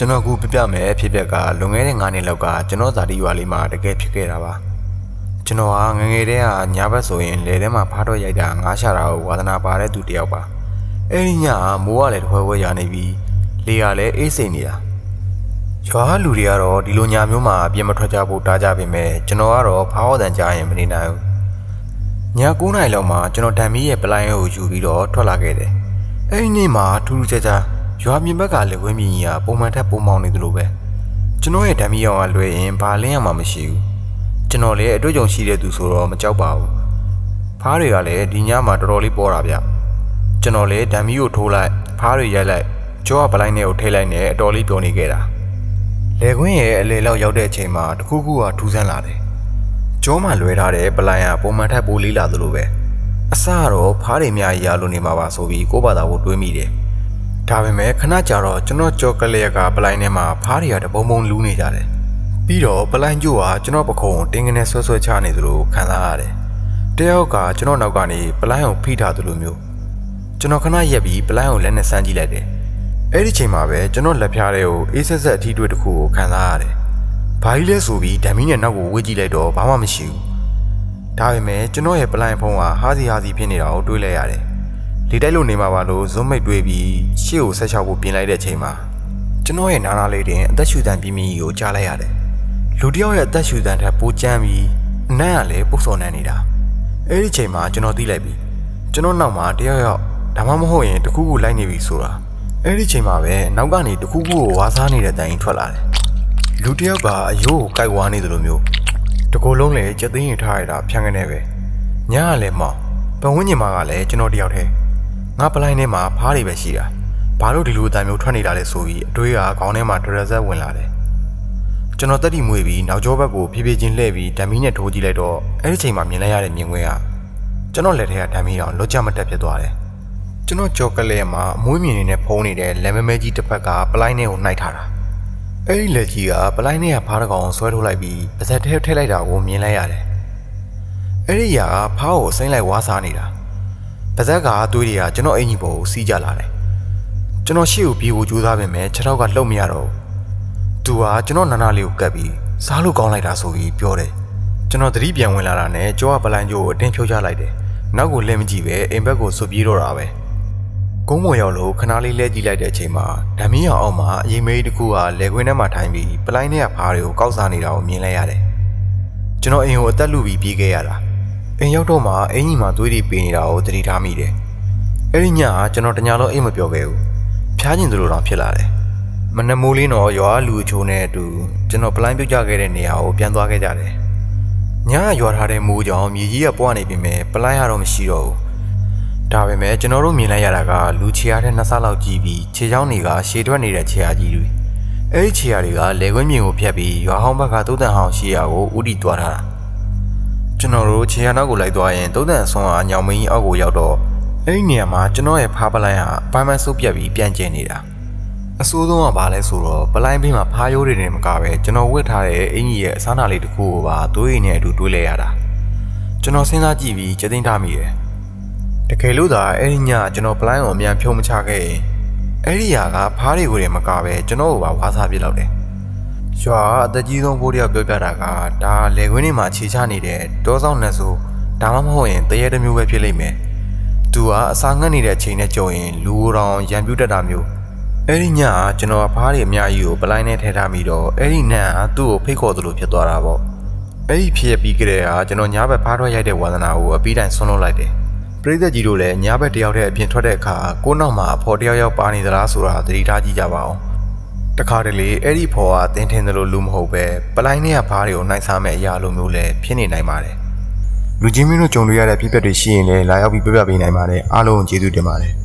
ကျွန်တော်ကူပြမယ်ဖြစ်ကလွန်ခဲ့တဲ့9နှစ်လောက်ကကျွန်တော်ဇာတိရွာလေးမှာတကယ်ဖြစ်ခဲ့တာပါကျွန်တော်ဟာငငယ်တည်းကညဘက်ဆိုရင်လေထဲမှာဖားတော့ရိုက်တာငါးရှာတာကိုဝါသနာပါတဲ့သူတယောက်ပါအဲ့ဒီညမိုးကလည်းတခွဲခွဲရနေပြီးလေကလည်းအေးစိမ်နေတာရွာလူတွေကတော့ဒီလိုညမျိုးမှာပြင်မထွက်ကြဖို့တားကြပေမဲ့ကျွန်တော်ကတော့ဖားဟောတန်ကြားရင်မနေနိုင်ဘူးည9နာရီလောက်မှာကျွန်တော်ဓာမီရဲ့ပလိုင်းကိုယူပြီးတော့ထွက်လာခဲ့တယ်အဲ့ဒီနေ့မှာထူးထူးခြားခြားရွာပြင်ဘက်ကလေဝင်းမြင်ကြီးကပုံမှန်ထက်ပုံမောင်းနေသလိုပဲကျွန်တော်ရဲ့ဓာမီရောင်ကလွယ်ရင်ဘာလင်းရမှာမရှိဘူးကျွန်တော်လည်းအတွေ့အကြုံရှိတဲ့သူဆိုတော့မကြောက်ပါဘူးဖားတွေကလည်းဒီညမှာတော်တော်လေးပေါ်တာဗျကျွန်တော်လည်းဓာမီကိုထိုးလိုက်ဖားတွေရိုက်လိုက်ကြောကပလိုင်းနဲ့ကိုထိလိုက်နဲ့အတော်လေးပျော်နေခဲ့တာလေခွင်းရဲ့အလေလောက်ရောက်တဲ့အချိန်မှာတခုခုကထူးဆန်းလာတယ်ကြောမှလွဲထားတဲ့ပလိုင်းကပုံမှန်ထက်ပိုလေးလာသလိုပဲအစကတော့ဖားတွေအများကြီးရလို့နေမှာပါဆိုပြီးကိုယ့်ဘာသာကိုတွေးမိတယ်ဒါပေမဲ့ခဏကြာတော့ကျွန်တော်ကြောကလေးကပလိုင်းထဲမှာဖားတွေကတပုံပုံလူးနေကြတယ်ပြီးတော့ပလိုင်းကျိုးကကျွန်တော်ပခုံးတင်းကနေဆွဲဆွဲချနေသလိုခံစားရတယ်တယောက်ကကျွန်တော်နောက်ကနေပလိုင်းကိုဖိထားသလိုမျိုးကျွန်တော်ခဏရက်ပြီးပလိုင်းကိုလက်နဲ့ဆန်းကြည့်လိုက်တယ်အဲ့ဒီချိန်မှာပဲကျွန်တော်လက်ဖြားတွေကိုအေးဆက်ဆက်အထီးတွေတစ်ခုကိုခံစားရတယ်ဘာကြီးလဲဆိုပြီးဓာမီနဲ့နောက်ကိုဝေ့ကြည့်လိုက်တော့ဘာမှမရှိဘူးဒါပေမဲ့ကျွန်တော်ရဲ့ပလိုင်းဖုံးကဟာစီဖြစ်နေတာကိုတွေးလိုက်ရတယ်လေတိုက်လို့နေမှာပါလို့ဇွတ်မိတ်တွေးပြီးရှေ့ကိုဆက်ချောက်ဖို့ပြင်လိုက်တဲ့အချိန်မှာကျွန်တော်ရဲ့နာနာလေးတင်အသက်ရှူတန်ပြင်းပြင်းကိုကြားလိုက်ရတယ်လူတယောက်ရဲ့အသက်ရှူတန်ထက်ပိုကျန်းပြီးအနံ့ကလည်းပုတ်စော်နေနေတာအဲ့ဒီချိန်မှာကျွန်တော်သိလိုက်ပြီကျွန်တော်နောက်မှာတယောက်ဒါမှမဟုတ်ရင်တခုခုလိုက်နေပြီဆိုတာအဲ့ဒီချိန်မှာပဲနောက်ကနေတခုခုကိုဝါစားနေတဲ့တိုင်ထွက်လာတယ်လူတယောက်ကအယိုးကိုကြိုက်ဝါနေသလိုမျိုးတကိုယ်လုံးလည်းကြက်သိန်းရထားရတာဖြန်းကနေပဲညကလည်းမောင်ဘဝင်းညင်မာကလည်းကျွန်တော်တယောက်တည်းငါပလိုင်းထဲမှာဖားတွေပဲရှိတာဘာလို့ဒီလိုအတန်မျိုးထွက်နေတာလဲဆိုပြီးအတွေးကခေါင်းထဲမှာဒရဇက်ဝင်လာတယ်ကျွန်တော်တက်တီမွေပြီးနောက်ကျောဘက်ကိုဖြည်းဖြည်းချင်းလှည့်ပြီးဓာမီနဲ့ထိုးကြည့်လိုက်တော့အဲ့ဒီချိန်မှာမြင်လိုက်ရတဲ့မြင်ကွင်းကကျွန်တော်လက်ထဲကဓာမီအောင်လွတ်ကြမတက်ဖြစ်သွားတယ်ကျွန်တော်ကြောကလေးမှာအမွေးမြင်နေတဲ့ဖုံးနေတဲ့လက်မဲမဲကြီးတစ်ဖက်ကပလိုင်းထဲကိုနှိုက်ထားတာအဲ့ဒီလက်ကြီးကပလိုင်းထဲကဖားတကောင်ဆွဲထုတ်လိုက်ပြီးပါဇက်ထဲထည့်လိုက်တာကိုမြင်လိုက်ရတယ်အဲ့ဒီရာကဖားကိုစိမ့်လိုက်ဝါးစားနေတာပါဇက်ကသွေးတွေကကျွန်တော်အင်ကြီးပေါ်ကိုစီးကြလာတယ်ကျွန်တော်ရှေ့ကိုပြေးဖို့ကြိုးစားပေမဲ့ခြေထောက်ကလှုပ်မရတော့သူကကျွန်တော်နာနာလေးကိုကပ်ပြီးစားလို့ကောင်းလိုက်တာဆိုပြီးပြောတယ်ကျွန်တော်သတိပြန်ဝင်လာတာနဲ့ကြောကပလိုင်းကျိုးကိုအတင်းဖြုတ်ချလိုက်တယ်နောက်ကိုလှည့်မကြည့်ပဲအိမ်ဘက်ကိုဆွပြေးတော့တာပဲကုန်းပေါ်ရောက်လို့ခဏလေးလဲကြည့်လိုက်တဲ့အချိန်မှာဓာမီးအောင်အောက်မှာအရင်မေးတစ်ခုကလေခွင်းထဲမှာထိုင်ပြီးပလိုင်းထဲကဖားတွေကိုကောက်စားနေတာကိုမြင်လိုက်ရတယ်ကျွန်တော်အိမ်ကိုအသက်လူပြီးပြေးခဲ့ရတာအိမ်ရောက်တော့မှအင်ကြီးမှာသွေးတွေပေးနေတာကိုသတိထားမိတယ်အဲ့ဒီညကကျွန်တော်တညာလုံးအိမ်မပြောခဲ့ဘူးဖျားကျင်သလိုတောင်ဖြစ်လာတယ်မနက်မိုးလင်းတော့ရွာလူအချိုးနဲ့အတူကျွန်တော်ပလိုင်းပြုတ်ကျခဲ့တဲ့နေရာကိုပြန်သွားခဲ့ကြတယ်ညကရွာထားတဲ့မိုးကြောင့်မြေကြီးကပွားနေပြီမဲ့ပလိုင်းရတော့မရှိတော့ဘူးဒါပေမဲ့ကျွန်တော်တို့မြင်လိုက်ရတာကလူခြေအားတဲ့နှစ်ဆလောက်ကြီးပြီးခြေချောင်းတွေကရှည်ထွက်နေတဲ့ခြေအားကြီးတွေအဲ့ဒီခြေအားတွေကလေခွင်းမြင်ကိုဖြတ်ပြီးရွာဟောင်းဘက်ကသုတ်တန်ဟောင်းရှေ့ရာကိုဥတီသွားထားတာကျွန်တော်တို့ခြေအားနောက်ကိုလိုက်သွားရင်သုတ်တန်အဆွမ်းအားညောင်မင်းအောက်ကိုရောက်တော့အဲ့ဒီနေရာမှာကျွန်တော်ရဲ့ဖားပလိုင်းဟာအပိုင်းပိုင်းဆုပ်ပြတ်ပြီးပြန်ကျင်နေတာအဆိုးဆုံးကဘာလဲဆိုတော့ပလိုင်းဘေးမှာဖားရိုးတွေနဲ့မကပဲကျွန်တော်ဝတ်ထားတဲ့အင်ကြီးရဲ့အစားနာလေးတစ်ခုကိုပါသွေးရည်နဲ့အတူတွေးလဲရတာကျွန်တော်စဉ်းစားကြည့်ပြီးကြက်သိမ်းထားမိတယ်တကယ်လို့သာအဲ့ဒီညကျွန်တော်ပလိုင်းကိုအမြန်ဖြုံးမချခဲ့ရင်အဲ့ဒီယာကဖားတွေကိုတည်းမကပဲကျွန်တော်ကိုပါဝါစားပြစ်လောက်တယ်ရွာအသက်ကြီးဆုံးဘိုးတယောက်ပြောပြတာကဒါလေခွင်းထဲမှာခြေချနေတဲ့တောဆောင်နှက်ဆိုဒါမှမဟုတ်ရင်တရေတစ်မျိုးပဲဖြစ်လိမ့်မယ်သူကအစာငတ်နေတဲ့အချိန်နဲ့ကြုံရင်လူတော်ရံပြူတတ်တာမျိုးအဲ့ဒီညကျွန်တော်ဖားတွေအများကြီးကိုပလိုင်းနဲ့ထည့်ထားပြီးတော့အဲ့ဒီနန်းကသူ့ကိုဖိတ်ခေါ်သလိုဖြစ်သွားတာပေါ့အဲ့ဒီဖြစ်ပြီးကြတဲ့ဟာကျွန်တော်ညဘက်ဖားထွက်ရိုက်တဲ့ဝါသနာကိုအပြီးတိုင်ဆွန့်လွတ်လိုက်တယ်ပရိသတ်ကြီးတို့လည်းညဘက်တယောက်တည်းအပြင်ထွက်တဲ့အခါကိုနောက်မှာအဖော်တယောက်ယောက်ပါနေသလားဆိုတာသတိထားကြည့်ကြပါဦးတခါတလေအဲ့ဒီဖော်ကတင်းထင်းသလိုလူမဟုတ်ပဲပလိုင်းနဲ့ဖားတွေကိုနှိုက်စားမဲ့အရာလိုမျိုးလည်းဖြစ်နေနိုင်ပါတယ်လူချင်းမျိုးတို့ကြုံတွေ့ရတဲ့ဖြစ်ပျက်တွေရှိရင်လည်းလာရောက်ပြီးပြပြပေးနိုင်ပါတယ်အားလုံးကျေးဇူးတင်ပါတယ်